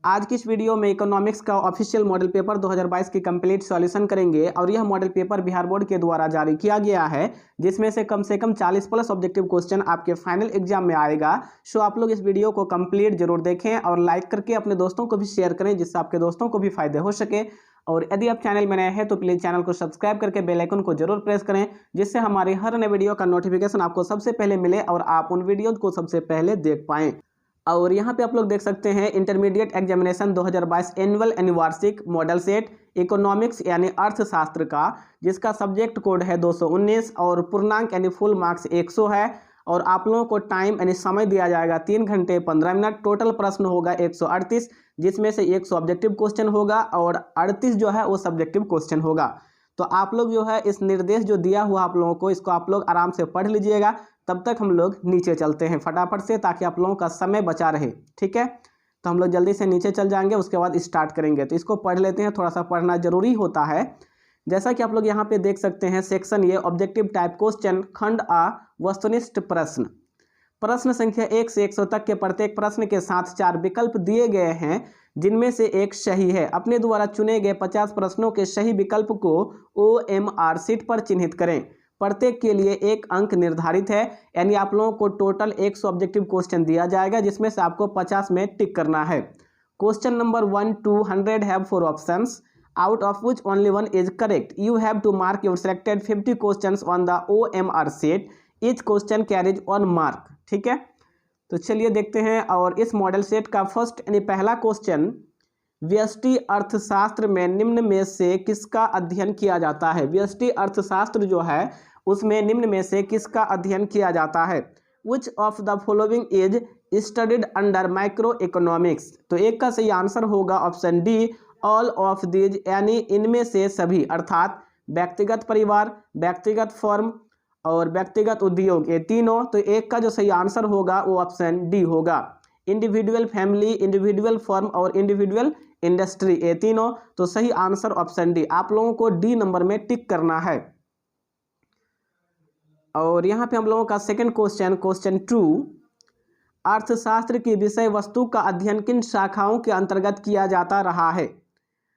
आज की इस वीडियो में इकोनॉमिक्स का ऑफिशियल मॉडल पेपर 2022 की कंप्लीट सॉल्यूशन करेंगे और यह मॉडल पेपर बिहार बोर्ड के द्वारा जारी किया गया है, जिसमें से कम 40 प्लस ऑब्जेक्टिव क्वेश्चन आपके फाइनल एग्जाम में आएगा। सो आप लोग इस वीडियो को कंप्लीट जरूर देखें और लाइक करके अपने दोस्तों को भी शेयर करें, जिससे आपके दोस्तों को भी फायदे हो सके। और यदि आप चैनल में नए हैं तो प्लीज़ चैनल को सब्सक्राइब करके बेल आइकन को जरूर प्रेस करें, जिससे हमारे हर नए वीडियो का नोटिफिकेशन आपको सबसे पहले मिले और आप उन वीडियो को सबसे पहले देख पाएं। और यहाँ पे आप लोग देख सकते हैं इंटरमीडिएट एग्जामिनेशन 2022 एनुअल वार्षिक मॉडल सेट इकोनॉमिक्स यानी अर्थशास्त्र का, जिसका सब्जेक्ट कोड है 219 और पूर्णांक यानी फुल मार्क्स 100 है। और आप लोगों को टाइम यानी समय दिया जाएगा 3 घंटे 15 मिनट। टोटल प्रश्न होगा 138, जिसमें से 100 ऑब्जेक्टिव क्वेश्चन होगा और 38 जो है वो सब्जेक्टिव क्वेश्चन होगा। तो आप लोग जो है इस निर्देश जो दिया हुआ आप लोगों को, इसको आप लोग आराम से पढ़ लीजिएगा। तब तक हम लोग नीचे चलते हैं फटाफट से, ताकि आप लोगों का समय बचा रहे। ठीक है, तो हम लोग जल्दी से नीचे चल जाएंगे, उसके बाद स्टार्ट करेंगे। तो इसको पढ़ लेते हैं, थोड़ा सा पढ़ना जरूरी होता है। जैसा कि आप लोग यहाँ पे देख सकते हैं सेक्शन ये ऑब्जेक्टिव टाइप क्वेश्चन खंड आ वस्तुनिष्ठ प्रश्न। प्रश्न संख्या 1 से 100 तक के प्रत्येक प्रश्न के साथ 4 विकल्प दिए गए हैं, जिनमें से एक सही है। अपने द्वारा चुने गए 50 प्रश्नों के सही विकल्प को OMR शीट पर चिन्हित करें। प्रत्येक के लिए 1 अंक निर्धारित है, यानी आप लोगों को टोटल 100 ऑब्जेक्टिव क्वेश्चन दिया जाएगा, जिसमें से आपको 50 में टिक करना है। Question number 1 to 100 have 4 options, out of which only one is correct. You have to mark your selected 50 questions on the OMR sheet. Each question carries 1 mark. ठीक है, तो चलिए देखते हैं। और इस मॉडल सेट का फर्स्ट यानी पहला क्वेश्चन, व्यष्टि अर्थशास्त्र में निम्न में से किसका अध्ययन किया जाता है। व्यष्टि अर्थशास्त्र जो है उसमें निम्न में से किसका अध्ययन किया जाता है। Which of the following is studied under micro economics. तो एक का सही आंसर होगा option D, all of these, यानी इनमें से सभी, अर्थात व्यक्तिगत परिवार, व्यक्तिगत फर्म और व्यक्तिगत उद्योग, ये तीनों। तो एक का जो सही आंसर होगा वो ऑप्शन डी होगा। इंडिविजुअल फैमिली, इंडिविजुअल फर्म और इंडिविजुअल इंडस्ट्री, ये तीनों। तो सही आंसर ऑप्शन डी। आप लोगों को डी नंबर में टिक करना है। और यहाँ पे हम लोगों का सेकंड क्वेश्चन, क्वेश्चन 2, अर्थशास्त्र की विषय वस्तु का अध्ययन किन शाखाओं के अंतर्गत किया जाता रहा है।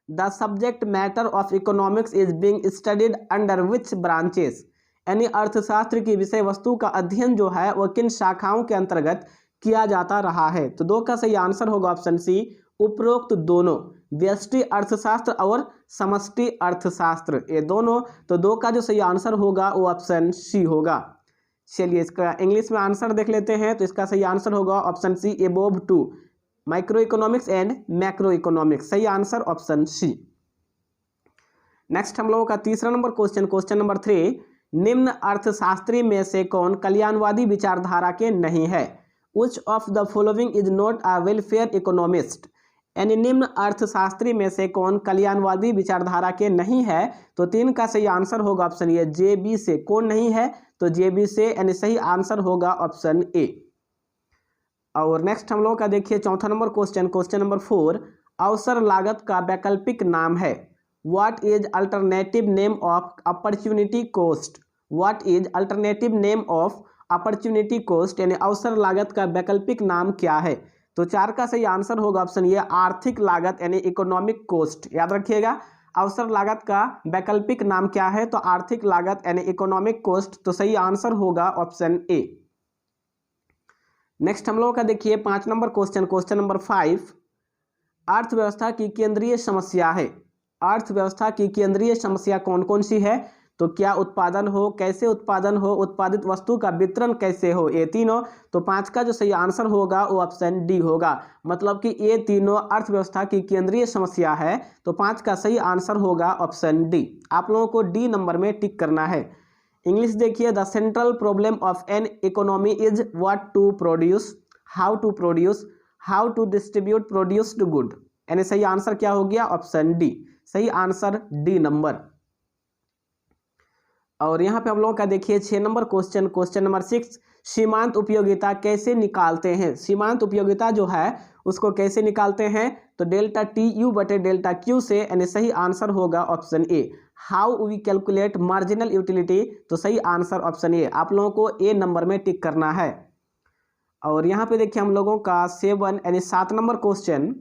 The subject matter of economics is being studied under which branches. यानी अर्थशास्त्र की विषय वस्तु का अध्ययन जो है वह किन शाखाओं के अंतर्गत किया जाता रहा है। तो 2 का सही आंसर होगा ऑप्शन सी, उपरोक्त दोनों, व्यष्टि अर्थशास्त्र और समष्टि अर्थशास्त्र, ये दोनों। तो 2 का जो सही आंसर होगा वो ऑप्शन सी होगा। चलिए इसका इंग्लिश में आंसर देख लेते हैं। तो इसका सही आंसर होगा option C, above 2, micro economics and macro economics. सही आंसर ऑप्शन सी। नेक्स्ट हम लोगों का तीसरा नंबर क्वेश्चन, क्वेश्चन नंबर 3, निम्न अर्थशास्त्री में से कौन कल्याणवादी विचारधारा के नहीं है। Which of the following is not a welfare economist। यानी निम्न अर्थशास्त्री में से कौन कल्याणवादी विचारधारा के नहीं है। तो 3 का सही आंसर होगा ऑप्शन ए, JB से। कौन नहीं है, तो JB से, यानी सही आंसर होगा ऑप्शन ए। और नेक्स्ट हम लोग का देखिए चौथा नंबर क्वेश्चन, क्वेश्चन नंबर 4, अवसर लागत का वैकल्पिक नाम है। What is alternative name of opportunity cost. What is alternative name of opportunity cost, यानी अवसर लागत का वैकल्पिक नाम क्या है। तो 4 का सही आंसर होगा ऑप्शन ये, आर्थिक लागत यानी इकोनॉमिक कॉस्ट। याद रखिएगा, अवसर लागत का वैकल्पिक नाम क्या है, तो आर्थिक लागत यानी इकोनॉमिक कॉस्ट। तो सही आंसर होगा ऑप्शन ए। नेक्स्ट हम लोगों का देखिए 5 नंबर क्वेश्चन, क्वेश्चन नंबर 5, अर्थव्यवस्था की केंद्रीय समस्या है। अर्थव्यवस्था की केंद्रीय समस्या कौन कौन सी है। तो क्या उत्पादन हो, कैसे उत्पादन हो, उत्पादित वस्तु का वितरण कैसे हो, ये तीनों। तो 5 का जो सही आंसर होगा वो ऑप्शन डी होगा। मतलब कि ये तीनों अर्थव्यवस्था की केंद्रीय समस्या है। तो 5 का सही आंसर होगा ऑप्शन डी। आप लोगों को डी नंबर में टिक करना है। इंग्लिश देखिए, the central problem of an economy is what to produce, how to produce, how to distribute produced good. यानी सही आंसर क्या हो गया, ऑप्शन डी। सही आंसर डी नंबर। और यहाँ पे हम लोगों का देखिए 6 नंबर क्वेश्चन, क्वेश्चन नंबर 6, सीमांत उपयोगिता कैसे निकालते हैं। सीमांत उपयोगिता जो है उसको कैसे निकालते हैं। तो डेल्टा TU बटे डेल्टा Q से, यानी सही आंसर होगा option A. How we calculate marginal utility. तो सही आंसर ऑप्शन ए। आप लोगों को ए नंबर में टिक करना है। और यहाँ पे देखिए हम लोगों का 7 यानी 7 नंबर क्वेश्चन,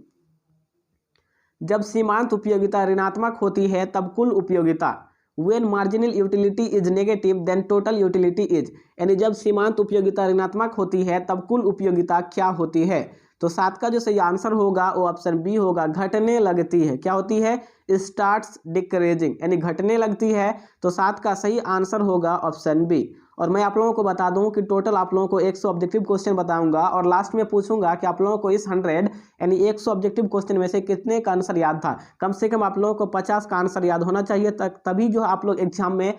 जब सीमांत उपयोगिता ऋणात्मक होती है तब कुल उपयोगिता, when marginal utility is negative then total utility is, यानी जब सीमांत उपयोगिता ऋणात्मक होती है तब कुल उपयोगिता क्या होती है। तो 7 का जो सही आंसर होगा वो ऑप्शन बी होगा, घटने लगती है। क्या होती है? स्टार्ट्स डिक्रीजिंग, यानी घटने लगती है। तो 7 का सही आंसर होगा ऑप्शन बी। और मैं आप लोगों को बता दूं कि टोटल आप लोगों को 100 ऑब्जेक्टिव क्वेश्चन बताऊंगा और लास्ट में पूछूंगा कि आप लोगों को इस 100 यानी 100 ऑब्जेक्टिव क्वेश्चन में से कितने का आंसर याद था। कम से कम आप लोगों को 50 का आंसर याद होना चाहिए, तभी जो आप लोग एग्जाम में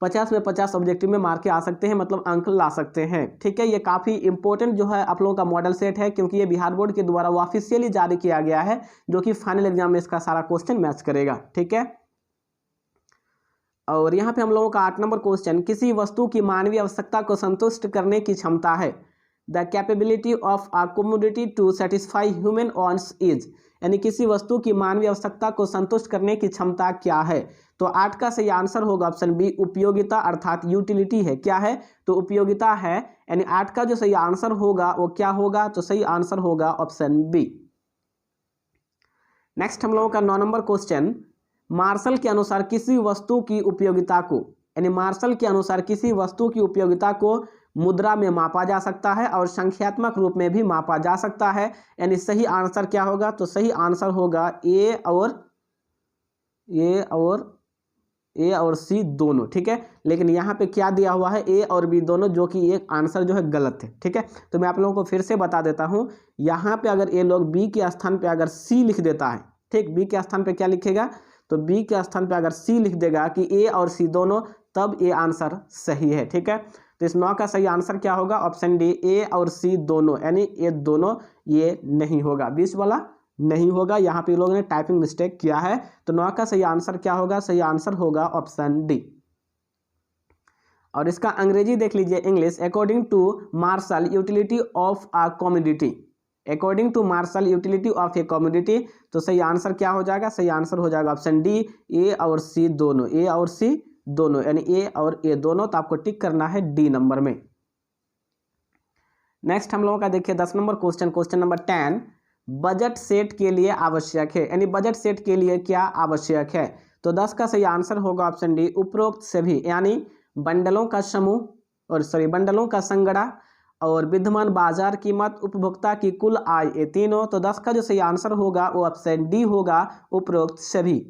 50 में 50 ऑब्जेक्टिव में मार्के आ सकते हैं, मतलब अंक ला सकते हैं। ठीक है, ये काफ़ी इंपॉर्टेंट जो है आप लोगों का मॉडल सेट है, क्योंकि ये बिहार बोर्ड के द्वारा वो ऑफिशियली जारी किया गया है, जो कि फाइनल एग्जाम में इसका सारा क्वेश्चन मैच करेगा। ठीक है, और यहाँ पे हम लोगों का 8 नंबर क्वेश्चन, किसी वस्तु की मानवीय आवश्यकता को संतुष्ट करने की क्षमता है। The capability of a commodity to satisfy human wants is, यानी किसी वस्तु की मानवीय आवश्यकता को संतुष्ट करने की क्षमता क्या है। तो 8 का सही आंसर होगा ऑप्शन बी, उपयोगिता अर्थात यूटिलिटी है। क्या है? तो उपयोगिता है, यानी 8 का जो सही आंसर होगा वो क्या होगा? तो सही आंसर होगा ऑप्शन बी। नेक्स्ट हम लोगों का 9 नंबर क्वेश्चन, मार्शल के अनुसार किसी वस्तु की उपयोगिता को, यानी मार्शल के अनुसार किसी वस्तु की उपयोगिता को मुद्रा में मापा जा सकता है और संख्यात्मक रूप में भी मापा जा सकता है। यानी सही आंसर क्या होगा? तो सही आंसर होगा ए और सी दोनों। ठीक है, लेकिन यहाँ पे क्या दिया हुआ है? ए और बी दोनों, जो कि एक आंसर जो है गलत है। ठीक है, तो मैं आप लोगों को फिर से बता देता हूँ। यहाँ पे अगर ए लोग बी के स्थान पे अगर सी लिख देता है, ठीक, बी के स्थान पे क्या लिखेगा? तो बी के स्थान पे अगर सी लिख देगा कि ए और सी दोनों, तब ए आंसर सही है। ठीक है, तो इस 9 का सही आंसर क्या होगा? ऑप्शन डी, ए और सी दोनों, यानी ये दोनों ये नहीं होगा, 20 वाला नहीं होगा। यहाँ पे लोगों ने टाइपिंग मिस्टेक किया है। तो 9 का सही आंसर क्या होगा? सही आंसर होगा ऑप्शन डी। और इसका अंग्रेजी देख लीजिए, English, according to Marshall utility of a commodity, according to Marshall utility of a commodity. तो सही आंसर क्या हो जाएगा? सही आंसर हो जाएगा ऑप्शन डी, ए और सी दोनों, ए और सी दोनों, यानी ए और ए दोनों। तो आपको टिक करना है डी नंबर में। नेक्स्ट हम लोगों का देखिए 10 number question, question number 10, budget set के लिए आवश्यक है, यानी बजट सेट के लिए क्या आवश्यक है। तो 10 का सही आंसर होगा ऑप्शन डी, उपरोक्त सभी, यानी बंडलों का समूह और बंडलों का संगड़ा और विद्यमान बाजार कीमत, उपभोक्ता की कुल आय, ये तीनों। तो 10 का जो सही आंसर होगा वो ऑप्शन डी होगा, उपरोक्त सभी।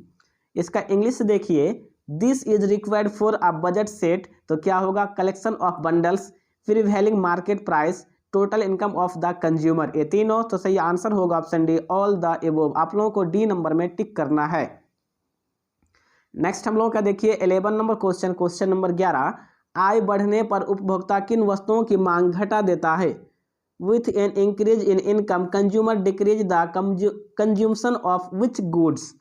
इसका इंग्लिश देखिए, this is required for a budget set. तो क्या होगा? Collection of bundles, prevailing market price, total income of the consumer, ये तीनों। तो सही आंसर होगा option D, all the above. आप लोगों को डी नंबर में टिक करना है। नेक्स्ट हम लोगों का देखिए 11 नंबर क्वेश्चन, क्वेश्चन नंबर 11, आय बढ़ने पर उपभोक्ता किन वस्तुओं की मांग घटा देता है। With an increase in income consumer decrease the consumption of which goods,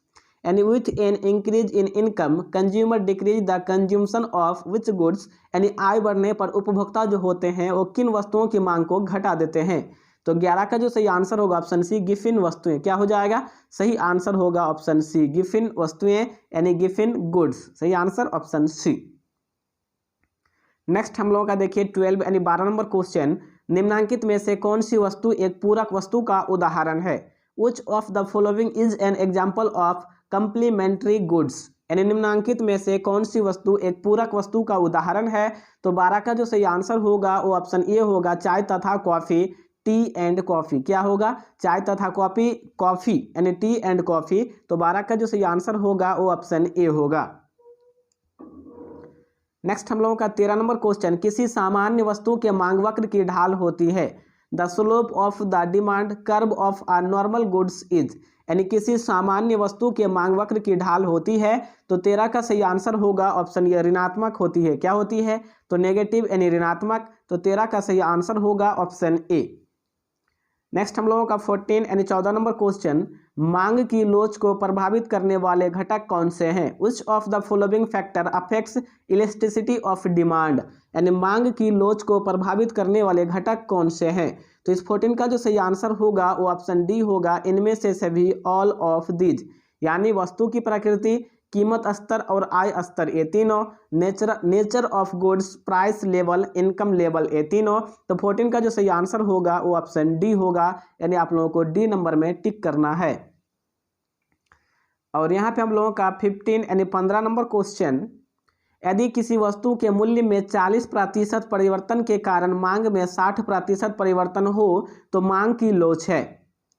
यानी with an increase in income consumer decrease the consumption of which goods, यानी आय बढ़ने पर उपभोक्ता जो होते हैं वो किन वस्तुओं की मांग को घटा देते हैं। तो 11 का जो सही आंसर होगा ऑप्शन सी, गिफिन वस्तुएं। क्या हो जाएगा? सही आंसर होगा ऑप्शन सी, गिफिन वस्तुएं, यानी गिफिन गुड्स। सही आंसर ऑप्शन सी। नेक्स्ट हम लोगों का देखिए 12 यानी 12 नंबर क्वेश्चन, निम्नांकित में से कौन सी वस्तु एक पूरक वस्तु का उदाहरण है। Which of the following is an example of complementary goods, यानी निम्नांकित में से कौन सी वस्तु एक पूरक वस्तु का उदाहरण है। तो 12 का जो सही आंसर होगा वो ऑप्शन ए होगा, चाय तथा कॉफी, टी एंड कॉफी। क्या होगा? चाय तथा कॉफी यानी टी एंड कॉफी। तो 12 का जो सही आंसर होगा वो ऑप्शन ए होगा। नेक्स्ट हम लोगों का 13 नंबर क्वेश्चन, किसी सामान्य वस्तु के मांग वक्र की ढाल होती है। The slope of the demand curve of a normal goods is, यानी किसी सामान्य वस्तु के मांग वक्र की ढाल होती है। तो 13 का सही आंसर होगा ऑप्शन ए, ऋणात्मक होती है। क्या होती है? तो नेगेटिव यानी ऋणात्मक। तो 13 का सही आंसर होगा ऑप्शन ए। नेक्स्ट हम लोगों का 14 यानी 14 नंबर क्वेश्चन, मांग की लोच को प्रभावित करने वाले घटक कौन से हैं। विच of the following factor affects elasticity of demand, यानी मांग की लोच को प्रभावित करने वाले घटक कौन से हैं। तो इस 14 का जो सही आंसर होगा वो ऑप्शन डी होगा, इनमें से सभी, ऑल ऑफ दीज, यानी वस्तु की प्रकृति, कीमत स्तर और आय स्तर, ये तीनों, nature of goods, price level, income level, ये तीनों। तो 14 का जो सही आंसर होगा वो ऑप्शन डी होगा, यानी आप लोगों को डी नंबर में टिक करना है। और यहाँ पे हम लोगों का 15 यानी 15 नंबर क्वेश्चन, यदि किसी वस्तु के मूल्य में 40% परिवर्तन के कारण मांग में 60% परिवर्तन हो तो मांग की लोच है।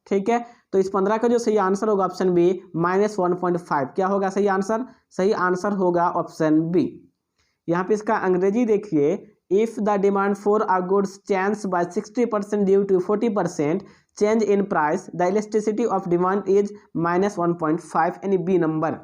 ठीक है, तो इस 15 का जो सही आंसर होगा ऑप्शन बी -1.5। क्या होगा सही आंसर? सही आंसर होगा ऑप्शन बी। यहाँ पे इसका अंग्रेजी देखिए, if the demand for a goods change by 60% due to 40% change in price the elasticity of demand is -1.5 यानी बी नंबर।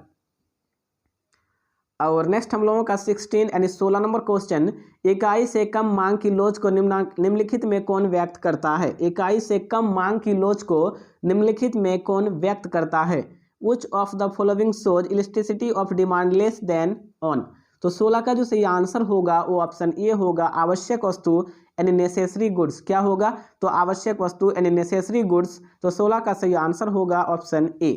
और नेक्स्ट हम लोगों का 16 यानी 16 नंबर क्वेश्चन, इकाई से कम मांग की लोच को निम्नलिखित में कौन व्यक्त करता है? इकाई से कम मांग की लोच को निम्नलिखित में कौन व्यक्त करता है? Which of the following shows elasticity of demand less than on? तो 16 का जो सही आंसर होगा वो ऑप्शन ए होगा, आवश्यक वस्तु यानी नेसेसरी गुड्स। क्या होगा? तो आवश्यक वस्तु यानी नेसेसरी गुड्स। तो 16 का सही आंसर होगा ऑप्शन ए।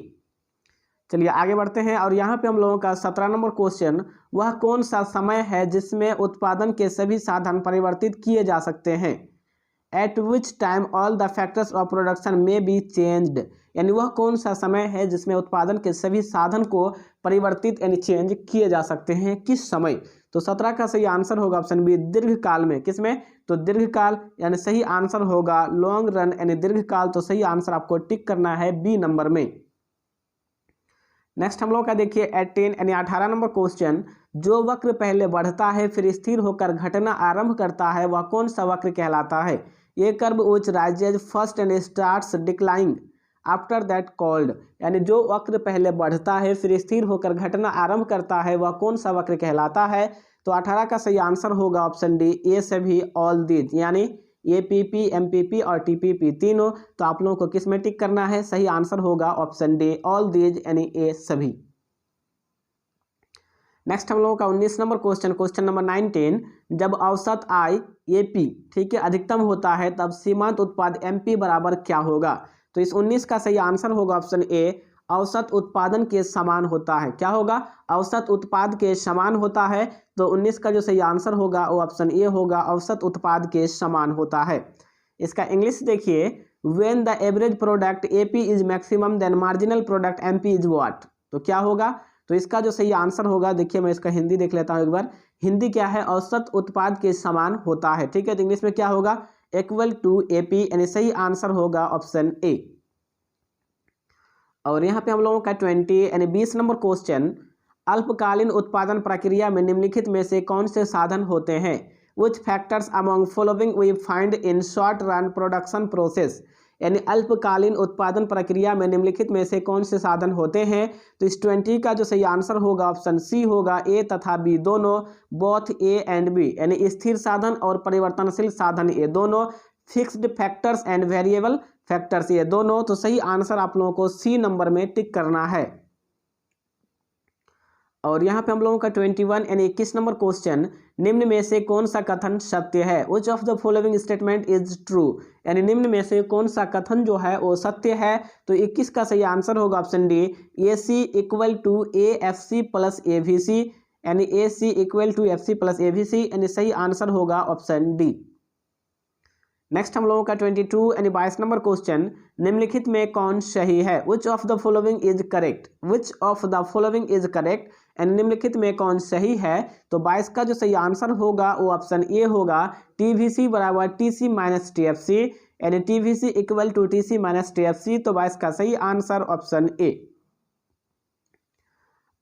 चलिए आगे बढ़ते हैं और यहाँ पे हम लोगों का 17 नंबर क्वेश्चन, वह कौन सा समय है जिसमें उत्पादन के सभी साधन परिवर्तित किए जा सकते हैं? Eight which time all the factors of production में बी चेंज्ड, यानी वह कौन सा समय है जिसमें उत्पादन के सभी साधन को परिवर्तित यानी चेंज किए जा सकते हैं, किस समय? तो 17 का सही आंसर होगा ऑप्शन बी, दीर्घकाल में। किसमें? तो दीर्घकाल, यानी सही आंसर होगा लॉन्ग रन यानी दीर्घकाल। तो सही आंसर आपको टिक करना है बी नंबर में। नेक्स्ट हम लोग का देखिए 18 यानी 18 नंबर क्वेश्चन, जो वक्र पहले बढ़ता है फिर स्थिर होकर घटना आरंभ करता है वह कौन सा वक्र कहलाता है? ये curve which rises first and starts decline after that called, यानी जो वक्र पहले बढ़ता है फिर स्थिर होकर घटना आरंभ करता है वह कौन सा वक्र कहलाता है? तो 18 का सही आंसर होगा ऑप्शन डी, ए सभी ऑल दीज, यानी एपीपी, एमपीपी और टीपीपी तीनों। तो आप लोगों को किस में टिक करना है? सही आंसर होगा ऑप्शन डी, ऑल दीज यानी ए सभी। नेक्स्ट हम लोगों का 19 नंबर क्वेश्चन, क्वेश्चन नंबर 19, जब औसत आय एपी ठीक है अधिकतम होता है तब सीमांत उत्पाद एमपी बराबर क्या होगा? तो इस 19 का सही आंसर होगा ऑप्शन ए, औसत उत्पादन के समान होता है। क्या होगा? औसत उत्पाद के समान होता है। तो 19 का जो सही आंसर होगा वो ऑप्शन ए होगा, औसत उत्पाद के समान होता है। इसका इंग्लिश देखिए, when the average product AP is maximum then marginal product MP is what? तो क्या होगा? तो इसका जो सही आंसर होगा, देखिए मैं इसका हिंदी देख लेता हूँ एक बार। हिंदी क्या है? औसत उत्पाद के समान होता है। ठीक है, तो इंग्लिश में क्या होगा? इक्वल टू एपी, यानी सही आंसर होगा ऑप्शन ए। और यहाँ पे हम लोगों का 20 यानी 20 नंबर क्वेश्चन, अल्पकालीन उत्पादन प्रक्रिया में निम्नलिखित में से कौन से साधन होते हैं? Which factors among following we find in short run production process, यानी अल्पकालीन उत्पादन प्रक्रिया में निम्नलिखित में से कौन से साधन होते हैं? तो इस 20 का जो सही आंसर होगा ऑप्शन सी होगा, ए तथा बी दोनों, बोथ ए एंड बी, यानी स्थिर साधन और परिवर्तनशील साधन ये दोनों, fixed factors and variable factors ये दोनों। तो सही आंसर आप लोगों को सी नंबर में टिक करना है। और यहाँ पे हम लोगों का 21 यानी 21 नंबर क्वेश्चन, निम्न में से कौन सा कथन सत्य है? Which of the following statement is true, यानी निम्न में से कौन सा कथन जो है वो सत्य है? तो 21 का सही आंसर होगा option D, A C equal to A F C plus A V C, यानी A C equal to F C plus A V C, यानी सही आंसर होगा ऑप्शन डी। नेक्स्ट हम लोगों का 22 यानी 22 नंबर क्वेश्चन, निम्नलिखित में कौन सही है? Which of the following is correct? Which of the following is correct, यानी निम्नलिखित में कौन सही है? तो 22 का जो सही आंसर होगा वो ऑप्शन ए होगा, टीवीसी बराबर टीसी माइनस टीएफसी, यानी TVC equal to TC minus TFC. तो 22 का सही आंसर ऑप्शन ए।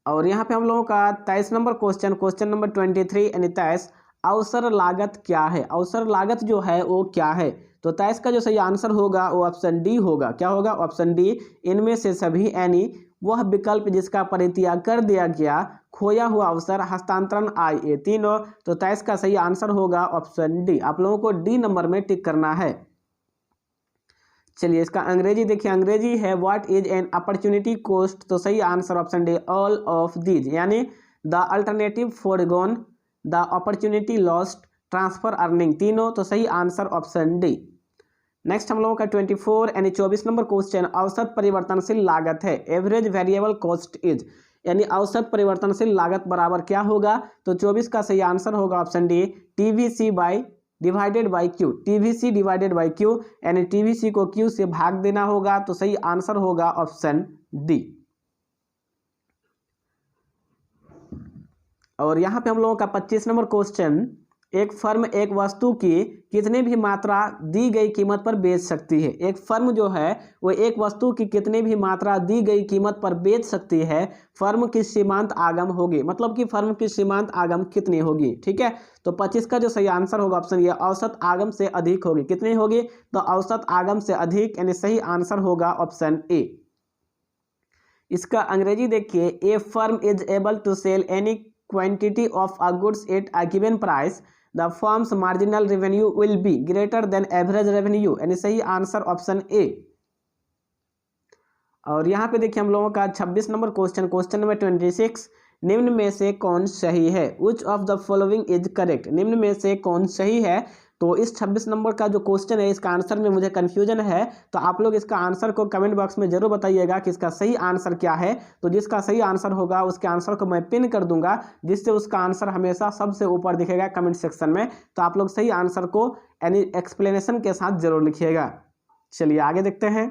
और यहाँ पे हम लोगों का 23 नंबर क्वेश्चन, क्वेश्चन नंबर 23 यानी 23, अवसर लागत क्या है? अवसर लागत जो है वो क्या है? तो 23 का जो सही आंसर होगा वो ऑप्शन डी होगा। क्या होगा? ऑप्शन डी, इनमें से सभी, यानी वह विकल्प जिसका परित्याग कर दिया गया, खोया हुआ अवसर, हस्तांतरण, आय, ये तीनों। तो 23 का सही आंसर होगा ऑप्शन डी। आप लोगों को डी नंबर में टिक करना है। चलिए इसका अंग्रेजी देखिए, अंग्रेजी है what is an opportunity cost. तो सही answer option D, all of these, यानी the alternative forgone, the opportunity lost, transfer earning, तीनों। तो सही आंसर ऑप्शन डी। नेक्स्ट हम लोगों का 24 यानी 24 नंबर क्वेश्चन, औसत परिवर्तनशील लागत है, एवरेज वेरिएबल कॉस्ट इज, यानी औसत परिवर्तनशील लागत बराबर क्या होगा? तो 24 का सही आंसर होगा option D, TVC by divided by Q, TVC divided by Q, यानी टीवीसी को क्यू से भाग देना होगा। तो सही आंसर होगा ऑप्शन डी। और यहाँ पे हम लोगों का 25 नंबर क्वेश्चन, एक फर्म एक वस्तु की कितने भी मात्रा दी गई कीमत पर बेच सकती है। एक फर्म जो है वो एक वस्तु की कितने भी मात्रा दी गई कीमत पर बेच सकती है। फर्म की सीमांत आगम होगी, मतलब कि फर्म की सीमांत आगम कितनी होगी। ठीक है, तो 25 का जो सही आंसर होगा ऑप्शन ये औसत आगम से अधिक होगी। कितनी होगी, तो औसत आगम से अधिक, यानी सही आंसर होगा ऑप्शन ए। इसका अंग्रेजी देखिए, a firm is able to sell any quantity of a goods at a given price, the firm's marginal revenue will be greater than average revenue, यानी सही आंसर ऑप्शन ए। और यहाँ पे देखिए हम लोगों का 26 नंबर क्वेश्चन, क्वेश्चन नंबर 26, निम्न में से कौन सही है। Which of the following is correct, निम्न में से कौन सही है। तो इस 26 नंबर का जो क्वेश्चन है इसका आंसर में मुझे कन्फ्यूजन है, तो आप लोग इसका आंसर को कमेंट बॉक्स में जरूर बताइएगा कि इसका सही आंसर क्या है। तो जिसका सही आंसर होगा उसके आंसर को मैं पिन कर दूंगा, जिससे उसका आंसर हमेशा सबसे ऊपर दिखेगा कमेंट सेक्शन में। तो आप लोग सही आंसर को यानी एक्सप्लेनेशन के साथ जरूर लिखिएगा। चलिए आगे देखते हैं।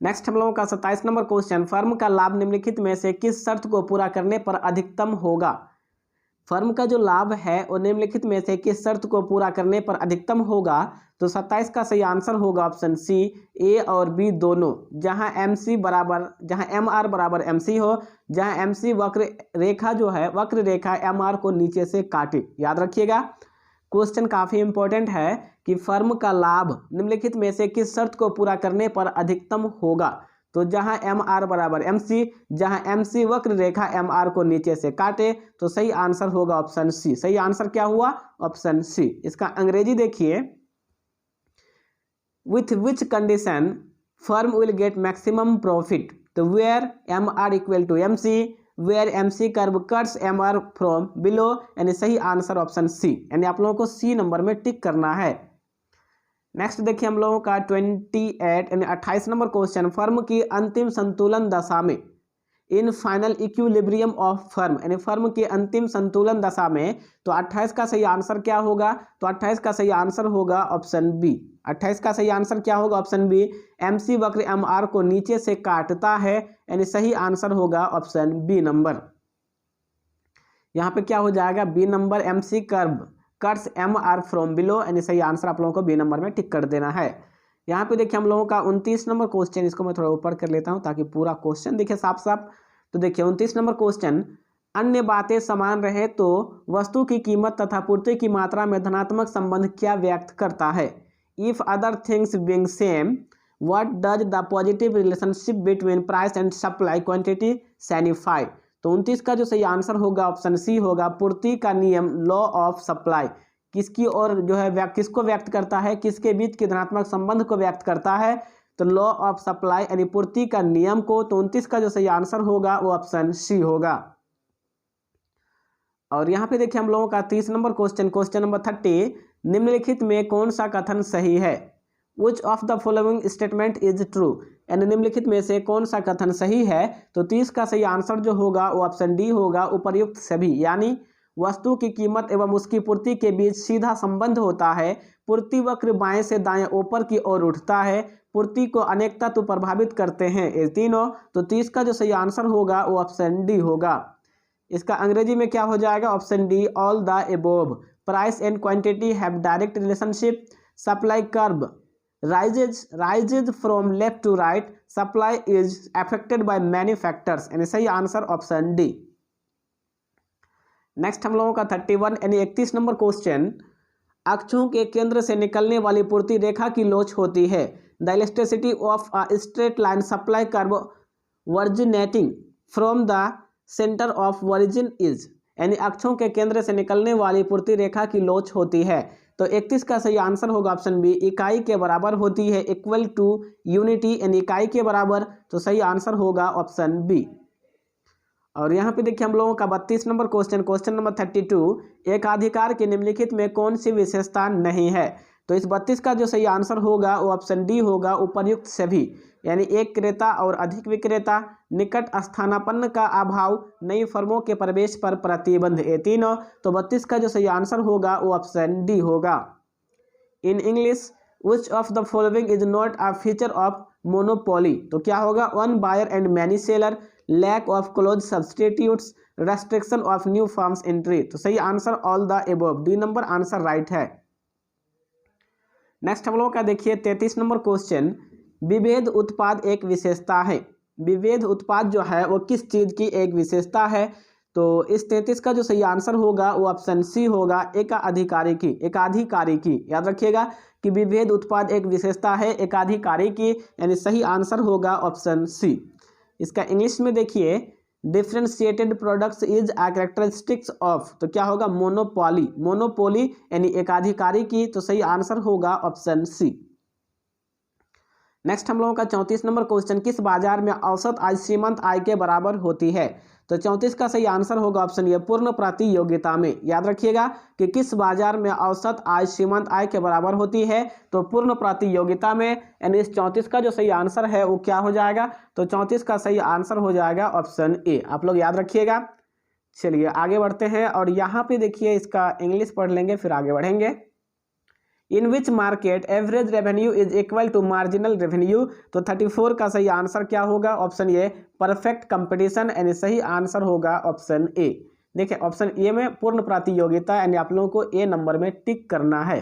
नेक्स्ट हम लोगों का 27 नंबर क्वेश्चन, फर्म का लाभ निम्नलिखित में से किस शर्त को पूरा करने पर अधिकतम होगा। फर्म का जो लाभ है वो निम्नलिखित में से किस शर्त को पूरा करने पर अधिकतम होगा। तो 27 का सही आंसर होगा ऑप्शन सी, ए और बी दोनों, जहां एम आर बराबर एम सी हो, जहां एम सी वक्र रेखा जो है वक्र रेखा एम आर को नीचे से काटे। याद रखिएगा, क्वेश्चन काफी इंपॉर्टेंट है कि फर्म का लाभ निम्नलिखित में से किस शर्त को पूरा करने पर अधिकतम होगा। तो जहां एम आर बराबर एम सी, जहां एम सी वक्र रेखा एम आर को नीचे से काटे, तो सही आंसर होगा ऑप्शन सी। सही आंसर क्या हुआ, ऑप्शन सी। इसका अंग्रेजी देखिए, with which condition firm will get maximum profit. तो where M R equal to M C, where M C curve cuts M R from below, यानी सही आंसर ऑप्शन सी, यानी आप लोगों को सी नंबर में टिक करना है। नेक्स्ट देखिए हम लोगों का 28 यानी 28 नंबर क्वेश्चन, फर्म की अंतिम संतुलन दशा में, in final equilibrium of firm, यानी फर्म की अंतिम संतुलन दशा में। तो 28 का सही आंसर क्या होगा, तो 28 का सही आंसर होगा ऑप्शन बी। 28 का सही आंसर क्या होगा, ऑप्शन बी, एम सी वक्र एम आर को नीचे से काटता है, यानी सही आंसर होगा ऑप्शन बी नंबर। यहाँ पे क्या हो जाएगा, B number, M C curve cuts M R from below, यानी सही आंसर आप लोगों को बी नंबर में टिक कर देना है। यहाँ पे देखिए हम लोगों का 29 नंबर क्वेश्चन, इसको मैं थोड़ा ऊपर कर लेता हूँ ताकि पूरा क्वेश्चन दिखे साफ साफ। तो देखिए 29 नंबर क्वेश्चन, अन्य बातें समान रहे तो वस्तु की कीमत तथा पूर्ति की मात्रा में धनात्मक संबंध क्या व्यक्त करता है। If other things being same, what does the positive relationship between price and supply quantity signify. तो 29 का जो सही आंसर होगा ऑप्शन सी होगा, पूर्ति का नियम, लॉ ऑफ सप्लाई, किसकी और जो है किसको व्यक्त करता है, किसके बीच के धनात्मक संबंध को व्यक्त करता है। तो लॉ ऑफ सप्लाई यानी पूर्ति का नियम को। तो 29 का जो सही आंसर होगा वो ऑप्शन सी होगा। और यहाँ पे देखिए हम लोगों का 30 नंबर क्वेश्चन, क्वेश्चन नंबर 30, निम्नलिखित में कौन सा कथन सही है। Which of the following statement is true, यानी निम्नलिखित में से कौन सा कथन सही है। तो 30 का सही आंसर जो होगा वो ऑप्शन डी होगा, उपर्युक्त सभी, यानी वस्तु की कीमत एवं उसकी पूर्ति के बीच सीधा संबंध होता है। पूर्ति वक्र बाएं से दाएं ऊपर की ओर उठता है, पूर्ति को अनेक तत्व प्रभावित करते हैं ये तीनों। तो 30 का जो सही आंसर होगा वो ऑप्शन डी होगा। इसका अंग्रेजी में क्या हो जाएगा, option D, all the above, price and quantity have direct relationship, supply curve rises from left to right, supply is affected by many factors, यानी सही आंसर ऑप्शन डी। नेक्स्ट हम लोगों का 31 यानी 31 नंबर क्वेश्चन, अक्षों के केंद्र से निकलने वाली पूर्ति रेखा की लोच होती है। The elasticity of a straight line supply curve originating from the centre of origin is, यानी अक्षों के केंद्र से निकलने वाली पूर्ति रेखा की लोच होती है। तो 31 का सही आंसर होगा ऑप्शन बी, इकाई के बराबर होती है, इक्वल टू यूनिटी, यानी इकाई के बराबर। तो सही आंसर होगा ऑप्शन बी। और यहाँ पे देखिए हम लोगों का 32 नंबर क्वेश्चन, क्वेश्चन नंबर 32, एक अधिकार की निम्नलिखित में कौन सी विशेषता नहीं है। तो इस 32 का जो सही आंसर होगा वो ऑप्शन डी होगा, उपर्युक्त सभी, यानी एक क्रेता और अधिक विक्रेता, निकट स्थानापन्न का अभाव, नई फर्मों के प्रवेश पर प्रतिबंध, ये तीनों। तो 32 का जो सही आंसर होगा वो ऑप्शन डी होगा। In English which of the following is not a feature of monopoly. तो क्या होगा, one buyer and many seller, lack of close substitutes, restriction of new firms entry. तो सही answer all the above, D number answer right है। Next हम लोगों का देखिए 33 नंबर क्वेश्चन, विभेद उत्पाद एक विशेषता है। विभेद उत्पाद जो है वो किस चीज की एक विशेषता है? तो इस 33 का जो सही आंसर होगा वो ऑप्शन सी होगा, एकाधिकारी की। एकाधिकारी की, याद रखिएगा कि विभेद उत्पाद एक विशेषता है एकाधिकारी की, यानी सही आंसर होगा ऑप्शन सी। इसका इंग्लिश में देखिए, differentiated products is a characteristics of, तो क्या होगा? मोनोपोली। मोनोपोली यानी एकाधिकारी की, तो सही आंसर होगा ऑप्शन सी। नेक्स्ट हम लोगों का 34 नंबर क्वेश्चन, किस बाजार में औसत आय सीमांत आय के बराबर होती है? तो 34 का सही आंसर होगा ऑप्शन ए, पूर्ण प्रतियोगिता में। याद रखिएगा कि किस बाजार में औसत आय सीमांत आय के बराबर होती है? तो पूर्ण प्रतियोगिता में। यानी इस 34 का जो सही आंसर है वो क्या हो जाएगा? तो 34 का सही आंसर हो जाएगा ऑप्शन ए, आप लोग याद रखिएगा। चलिए आगे बढ़ते हैं और यहाँ पे देखिए इसका इंग्लिश पढ़ लेंगे फिर आगे बढ़ेंगे। In which market average revenue is equal to marginal revenue. तो 34 का सही आंसर क्या होगा? ऑप्शन ए, परफेक्ट कंपटीशन, यानी सही आंसर होगा ऑप्शन ए। देखिए ऑप्शन ए में पूर्ण प्रतियोगिता, यानी आप लोगों को ए नंबर में टिक करना है।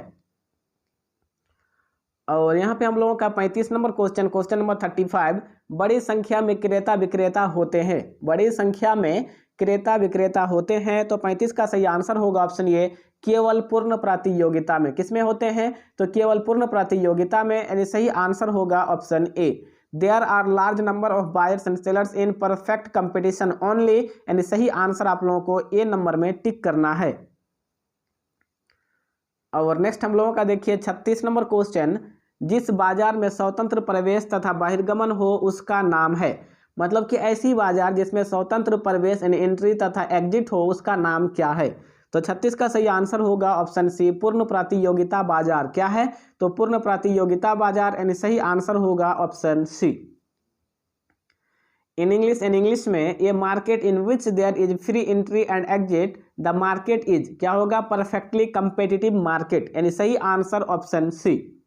और यहाँ पे हम लोगों का 35 नंबर क्वेश्चन, क्वेश्चन नंबर 35, बड़ी संख्या में क्रेता विक्रेता होते हैं। बड़ी संख्या में क्रेता विक्रेता होते हैं, तो 35 का सही आंसर होगा ऑप्शन ए, केवल पूर्ण प्रतियोगिता में। किसमें होते हैं? तो केवल पूर्ण प्रतियोगिता में, यानी सही आंसर होगा option A. There are large number of buyers and sellers in perfect competition only, यानी सही आंसर आप लोगों को ए नंबर में टिक करना है। और नेक्स्ट हम लोगों का देखिए 36 नंबर क्वेश्चन, जिस बाजार में स्वतंत्र प्रवेश तथा बहिर्गमन हो उसका नाम है। मतलब कि ऐसी बाजार जिसमें स्वतंत्र प्रवेश यानी एंट्री तथा एग्जिट हो उसका नाम क्या है? तो 36 का सही आंसर होगा ऑप्शन सी, पूर्ण प्रतियोगिता बाजार। क्या है? तो पूर्ण प्रतियोगिता बाजार, यानी सही आंसर होगा ऑप्शन सी। इन इंग्लिश में, ये market in which there is free entry and exit the market is, क्या होगा? परफेक्टली कंपेटिटिव मार्केट, यानी सही आंसर ऑप्शन सी।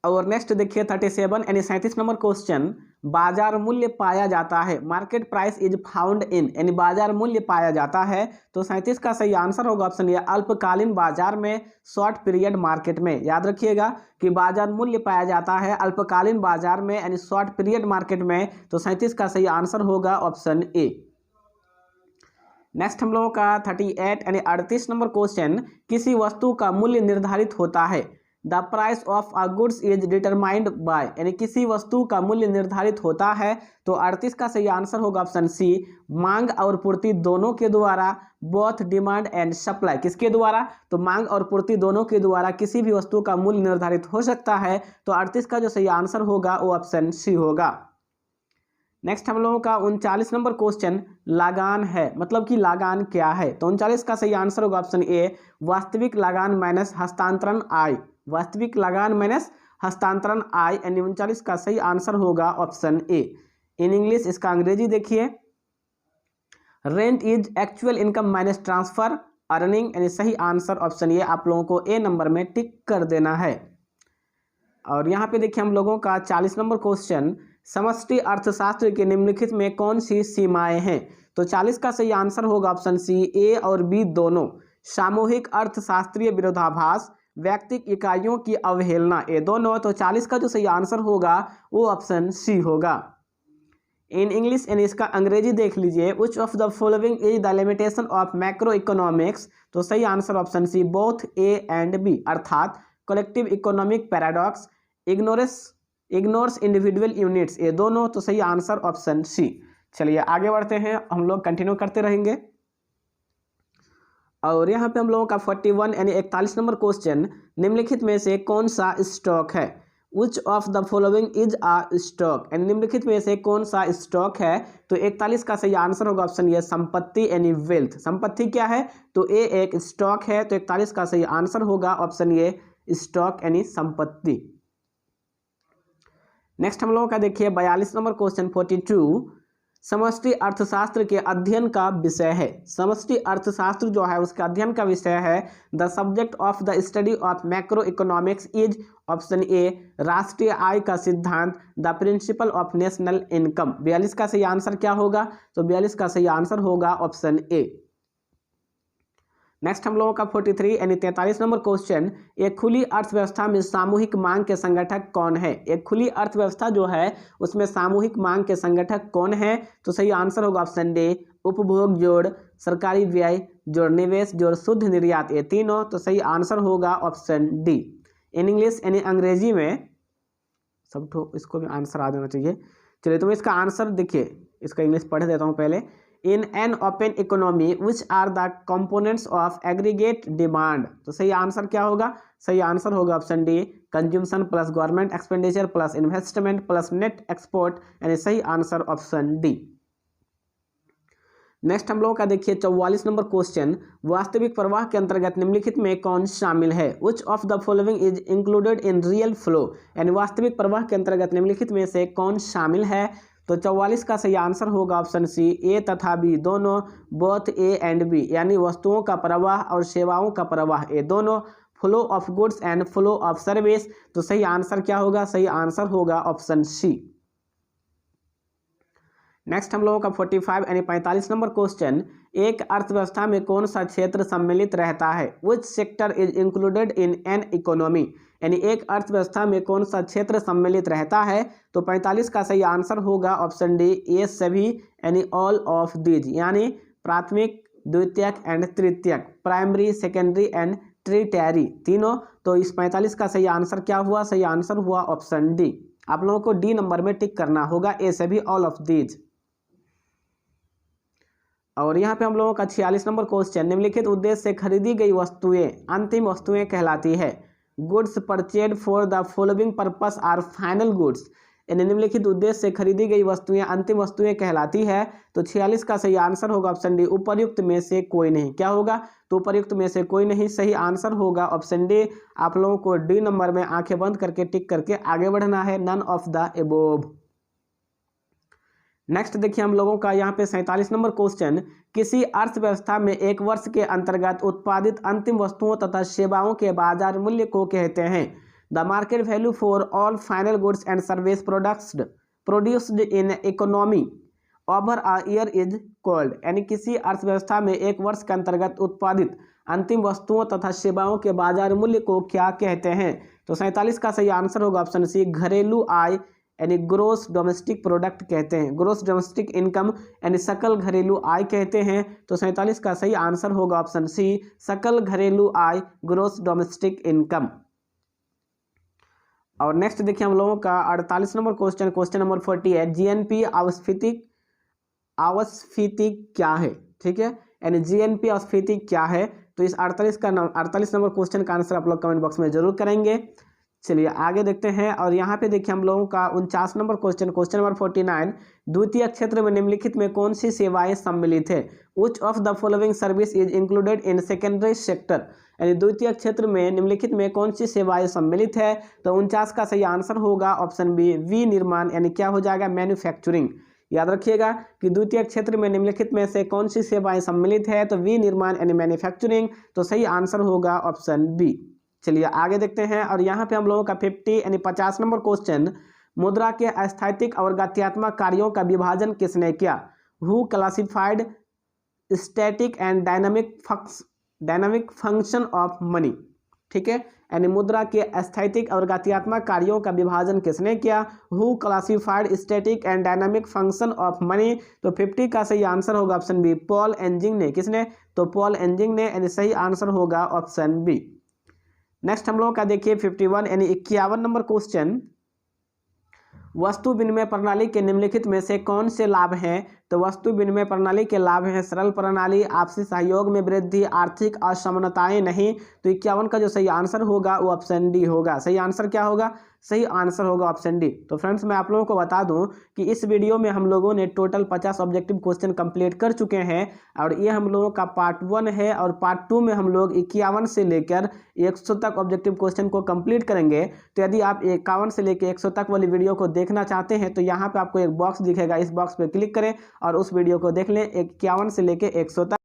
और नेक्स्ट देखिए 37 यानी 37 नंबर क्वेश्चन, बाजार मूल्य पाया जाता है। Market price is found in, यानी बाजार मूल्य पाया जाता है। तो 37 का सही आंसर होगा ऑप्शन ए, अल्पकालीन बाजार में, शॉर्ट पीरियड मार्केट में। याद रखिएगा कि बाजार मूल्य पाया जाता है अल्पकालीन बाजार में, यानी शॉर्ट पीरियड मार्केट में। तो 37 का सही आंसर होगा ऑप्शन ए। नेक्स्ट हम लोगों का 38 यानी 38 नंबर क्वेश्चन, किसी वस्तु का मूल्य निर्धारित होता है। The price of a goods is determined by, यानी किसी वस्तु का मूल्य निर्धारित होता है। तो 38 का सही आंसर होगा ऑप्शन सी, मांग और पूर्ति दोनों के द्वारा, बोथ डिमांड एंड सप्लाई। किसके द्वारा? तो मांग और पूर्ति दोनों के द्वारा किसी भी वस्तु का मूल्य निर्धारित हो सकता है। तो 38 का जो सही आंसर होगा वो ऑप्शन सी होगा। नेक्स्ट हम लोगों का 39 नंबर क्वेश्चन, लगान है। मतलब कि लगान क्या है? तो 39 का सही आंसर होगा ऑप्शन ए, वास्तविक लगान माइनस हस्तांतरण आय। वास्तविक लगान माइनस हस्तांतरण आय, यानी 39 का सही आंसर होगा ऑप्शन ए। इन इंग्लिश इसका अंग्रेजी देखिए, rent is actual income minus transfer earning, यानी सही आंसर ऑप्शन ए। आप लोगों को ए नंबर में टिक कर देना है। और यहाँ पे देखिए हम लोगों का 40 नंबर क्वेश्चन, समष्टि अर्थशास्त्र के निम्नलिखित में कौन सी सीमाएं हैं? तो 40 का सही आंसर होगा ऑप्शन सी, ए और बी दोनों। सामूहिक अर्थशास्त्रीय विरोधाभास, व्यक्तिक इकाइयों की अवहेलना, ये दोनों। तो 40 का जो सही आंसर होगा वो ऑप्शन सी होगा। इन इंग्लिश यानी इसका अंग्रेजी देख लीजिए, which of the following is the limitation of macro economics. तो सही answer option C, both A and B, अर्थात collective economic paradox, ignores individual units, ये दोनों। तो सही आंसर ऑप्शन सी। चलिए आगे बढ़ते हैं, हम लोग कंटिन्यू करते रहेंगे। और यहाँ पे हम लोगों का 41 यानी 41 नंबर क्वेश्चन, निम्नलिखित में से कौन सा स्टॉक है? Which of the following is a stock, यानी निम्नलिखित में से कौन सा स्टॉक है? तो 41 का सही आंसर होगा ऑप्शन ए, संपत्ति यानी वेल्थ। संपत्ति क्या है? तो ए एक स्टॉक है। तो 41 का सही आंसर होगा ऑप्शन ए, स्टॉक यानी संपत्ति। नेक्स्ट हम लोगों का देखिए 42 नंबर क्वेश्चन 42, समष्टि अर्थशास्त्र के अध्ययन का विषय है। समष्टि अर्थशास्त्र जो है उसका अध्ययन का विषय है। The subject of the study of macro economics is option A राष्ट्रीय आय का सिद्धांत, the principle of national income. 42 का सही आंसर क्या होगा? तो 42 का सही आंसर होगा ऑप्शन ए। नेक्स्ट हम लोगों का 43 यानी 43 नंबर क्वेश्चन, एक खुली अर्थव्यवस्था में सामूहिक मांग के संगठक कौन है? एक खुली अर्थव्यवस्था जो है उसमें सामूहिक मांग के संगठक कौन है? तो सही आंसर होगा ऑप्शन डी उपभोग जोड़ सरकारी व्यय जोड़ निवेश जोड़ शुद्ध निर्यात, ये तीनों। तो सही आंसर होगा ऑप्शन डी। इन इंग्लिश यानी अंग्रेजी में सब तो इसको भी आंसर आ जाना चाहिए। चलिए तो मैं इसका आंसर देखिए, इसका इंग्लिश पढ़ देता हूँ पहले। In an open economy which are the components of aggregate demand. तो सही आंसर क्या होगा? सही आंसर होगा option D consumption plus government expenditure plus investment plus net export, यानी सही आंसर ऑप्शन डी। नेक्स्ट हम लोगों का देखिए 44 नंबर क्वेश्चन, वास्तविक प्रवाह के अंतर्गत निम्नलिखित में कौन शामिल है? Which of the following is included in real flow, यानी वास्तविक प्रवाह के अंतर्गत निम्नलिखित में से कौन शामिल है? तो 44 का सही आंसर होगा ऑप्शन सी ए तथा बी दोनों, बोथ ए एंड बी, यानी वस्तुओं का प्रवाह और सेवाओं का प्रवाह, ये दोनों, flow of goods and flow of service. तो सही आंसर क्या होगा? सही आंसर होगा ऑप्शन सी। नेक्स्ट हम लोगों का 45 यानी 45 नंबर क्वेश्चन, एक अर्थव्यवस्था में कौन सा क्षेत्र सम्मिलित रहता है? Which sector is included in an economy, यानी एक अर्थव्यवस्था में कौन सा क्षेत्र सम्मिलित रहता है? तो 45 का सही आंसर होगा ऑप्शन डी ये सभी, यानी ऑल ऑफ दीज, यानी प्राथमिक द्वितीयक एंड तृतीयक, प्राइमरी सेकेंडरी एंड ट्रिटरी, तीनों। तो इस 45 का सही आंसर क्या हुआ? सही आंसर हुआ ऑप्शन डी। आप लोगों को डी नंबर में टिक करना होगा, ए सभी ऑल ऑफ दीज। और यहाँ पे हम लोगों का 46 नंबर क्वेश्चन, निम्नलिखित उद्देश्य से खरीदी गई वस्तुएं अंतिम वस्तुएं कहलाती है। Goods purchased for the following purpose are final goods, यानी निम्नलिखित उद्देश्य से खरीदी गई वस्तुएं अंतिम वस्तुएं कहलाती है। तो 46 का सही आंसर होगा ऑप्शन डी उपर्युक्त में से कोई नहीं। क्या होगा? तो उपर्युक्त में से कोई नहीं, सही आंसर होगा ऑप्शन डी। आप लोगों को डी नंबर में आंखें बंद करके टिक करके आगे बढ़ना है, none of the above. Next देखिए हम लोगों का यहाँ पे 47 नंबर क्वेश्चन, किसी अर्थव्यवस्था में एक वर्ष के अंतर्गत उत्पादित अंतिम वस्तुओं तथा सेवाओं के बाजार मूल्य को कहते हैं। The market value for all final goods and service produced in economy over a year is called, यानी किसी अर्थव्यवस्था में एक वर्ष के अंतर्गत उत्पादित अंतिम वस्तुओं तथा सेवाओं के बाजार मूल्य को क्या कहते हैं? तो 47 का सही आंसर होगा ऑप्शन सी घरेलू आय, यानी ग्रोस डोमेस्टिक प्रोडक्ट कहते हैं, ग्रोस डोमेस्टिक इनकम, यानी सकल घरेलू आय कहते हैं। तो 47 का सही आंसर होगा ऑप्शन सी सकल घरेलू आय, ग्रोस डोमेस्टिक इनकम। और नेक्स्ट देखिए हम लोगों का 48 नंबर क्वेश्चन, क्वेश्चन नंबर 40 है, जीएनपी आवस्फीति क्या है? ठीक है, यानी जीएनपी आवस्फीति क्या है? तो इस 48 नंबर क्वेश्चन का आंसर आप लोग कमेंट बॉक्स में जरूर करेंगे। चलिए आगे देखते हैं। और यहाँ पे देखिए हम लोगों का 49 नंबर क्वेश्चन, क्वेश्चन नंबर 49, द्वितीय क्षेत्र में निम्नलिखित में कौन सी सेवाएं सम्मिलित है? Which of the following service is included in secondary sector, यानी द्वितीय क्षेत्र में निम्नलिखित में कौन सी सेवाएं सम्मिलित है? तो 49 का सही आंसर होगा ऑप्शन बी विनिर्माण, यानी क्या हो जाएगा? मैन्युफैक्चरिंग। याद रखिएगा कि द्वितीय क्षेत्र में निम्नलिखित में से कौन सी सेवाएं सम्मिलित है? तो विनिर्माण यानी मैन्युफैक्चरिंग। तो सही आंसर होगा ऑप्शन बी। चलिए आगे देखते हैं। और यहाँ पे हम लोगों का 50 यानी 50 नंबर क्वेश्चन, मुद्रा के अस्थैतिक और गत्यात्मक कार्यों का विभाजन किसने किया? Who classified static and dynamic function of money. ठीक है, यानी मुद्रा के अस्थैतिक और गत्यात्मक कार्यों का विभाजन किसने किया? Who classified static and dynamic function of money. तो 50 का सही आंसर होगा ऑप्शन बी पॉल एंजिंग ने। किसने? तो पॉल एंजिंग ने, यानी सही आंसर होगा ऑप्शन बी। नेक्स्ट हम लोगों का देखिए 51 यानी 51 नंबर क्वेश्चन, वस्तु विनिमय प्रणाली के निम्नलिखित में से कौन से लाभ हैं तो वस्तु विनिमय प्रणाली के लाभ हैं सरल प्रणाली, आपसी सहयोग में वृद्धि, आर्थिक असमानताएं नहीं। तो 51 का जो सही आंसर होगा वो ऑप्शन डी होगा। सही आंसर क्या होगा? सही आंसर होगा ऑप्शन डी। तो फ्रेंड्स मैं आप लोगों को बता दूं कि इस वीडियो में हम लोगों ने टोटल 50 ऑब्जेक्टिव क्वेश्चन कंप्लीट कर चुके हैं और ये हम लोगों का पार्ट 1 है और पार्ट 2 में हम लोग 51 से लेकर 100 तक ऑब्जेक्टिव क्वेश्चन को कंप्लीट करेंगे। तो यदि आप 51 से लेकर 100 तक वाली वीडियो को देखना चाहते हैं तो यहाँ पे आपको एक बॉक्स दिखेगा, इस बॉक्स पे क्लिक करें और उस वीडियो को देख लें 51 से लेकर 100 तक।